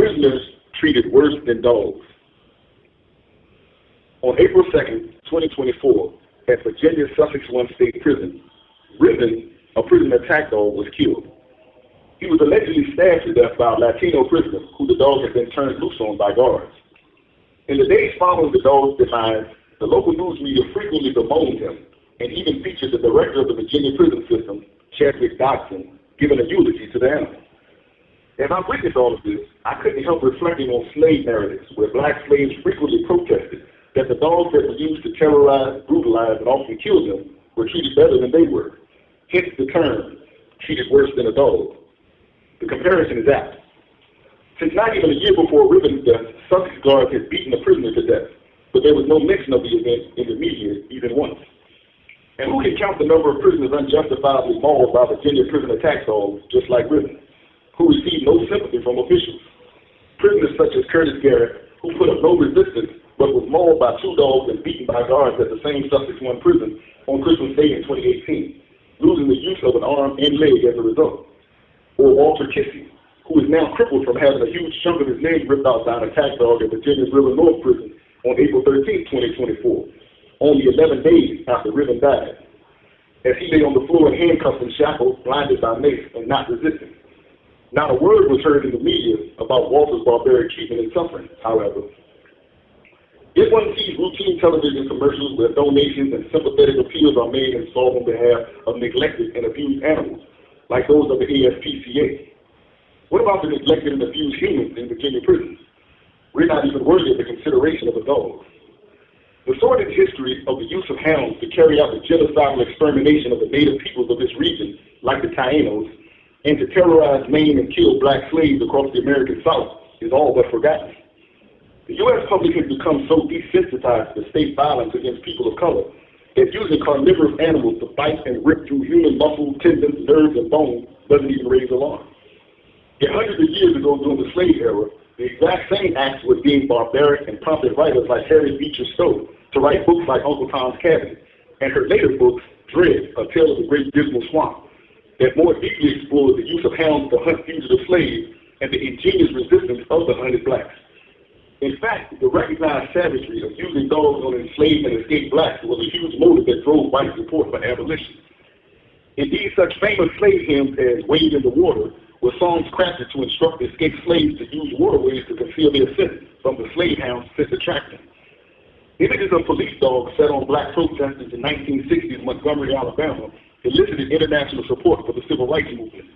Prisoners treated worse than dogs. On April 2nd, 2024, at Virginia's Sussex State Prison, Ribbon, a prison attack dog, was killed. He was allegedly stabbed to death by a Latino prisoner who the dog had been turned loose on by guards. In the days following the dog's demise, the local news media frequently bemoaned him and even featured the director of the Virginia prison system, Chadwick Dodson, giving a eulogy to the animal. As I witnessed all of this, I couldn't help reflecting on slave narratives where black slaves frequently protested that the dogs that were used to terrorize, brutalize, and often kill them were treated better than they were. Hence the term, treated worse than a dog. The comparison is apt. Since not even a year before Ribbon's death, Sussex guards had beaten a prisoner to death, but there was no mention of the event in the media even once. And who can count the number of prisoners unjustifiably mauled by Virginia prison attack dogs, just like Ribbon, who received no sympathy from officials? Prisoners such as Curtis Garrett, who put up no resistance, but was mauled by two dogs and beaten by guards at the same Sussex prison on Christmas Day in 2018, losing the use of an arm and leg as a result. Or Walter Kissy, who is now crippled from having a huge chunk of his leg ripped out by an attack dog at Virginia's River North Prison on April 13, 2024, only 11 days after Ribbon died, as he lay on the floor in handcuffs and shackles, blinded by mace and not resisting. Not a word was heard in the media about Walter's barbaric treatment and suffering, however. If one sees routine television commercials where donations and sympathetic appeals are made and solved on behalf of neglected and abused animals, like those of the ASPCA, what about the neglected and abused humans in Virginia prisons? We're not even worthy of the consideration of a dog. The sordid history of the use of hounds to carry out the genocidal extermination of the native peoples of this region, like the Taínos, and to terrorize, maim, and kill black slaves across the American South is all but forgotten. The U.S. public has become so desensitized to state violence against people of color that using carnivorous animals to bite and rip through human muscles, tendons, nerves, and bones doesn't even raise alarm. Yet hundreds of years ago during the slave era, the exact same acts were deemed barbaric and prompted writers like Harriet Beecher Stowe to write books like Uncle Tom's Cabin, and her later books, Dread, A Tale of the Great Dismal Swamp, that more deeply explored the use of hounds to hunt fugitive slaves and the ingenious resistance of the hunted blacks. In fact, the recognized savagery of using dogs on enslaved and escaped blacks was a huge motive that drove white support for abolition. Indeed, such famous slave hymns as Wade in the Water were songs crafted to instruct escaped slaves to use waterways to conceal their scent from the slave hounds sent to track them. Images of police dogs set on black protesters in 1960s Montgomery, Alabama, elicited international support for the civil rights movement,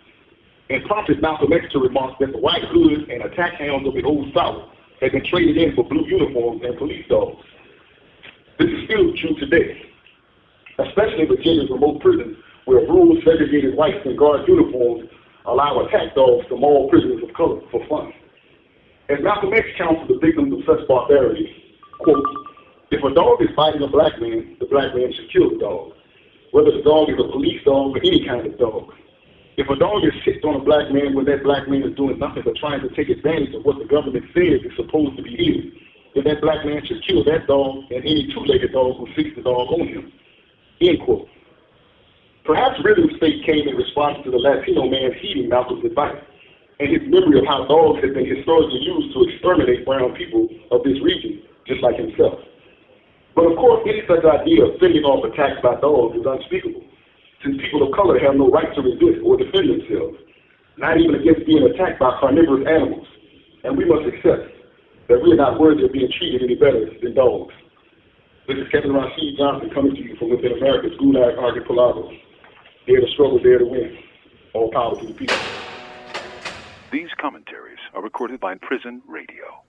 and prompted Malcolm X to remark that the white hoods and attack hounds of the Old South had been traded in for blue uniforms and police dogs. This is still true today, especially in Virginia's remote prisons, where rules segregated whites in guard uniforms allow attack dogs to maul prisoners of color for fun. As Malcolm X counseled the victims of such barbarity, quote, "If a dog is biting a black man, the black man should kill the dog, whether the dog is a police dog or any kind of dog. If a dog is sicked on a black man when that black man is doing nothing but trying to take advantage of what the government says is supposed to be his, then that black man should kill that dog and any two-legged dog who sicks the dog on him." End quote. Perhaps Rhythm's fate came in response to the Latino man heeding Malcolm's advice and his memory of how dogs had been historically used to exterminate brown people of this region, just like himself. But of course, any such idea of fending off attacks by dogs is unspeakable, since people of color have no right to resist or defend themselves, not even against being attacked by carnivorous animals. And we must accept that we are not worthy of being treated any better than dogs. This is Captain Rashid Johnson coming to you from within America's Gulag Archipelago. Dare to struggle, dare to win. All power to the people. These commentaries are recorded by Prison Radio.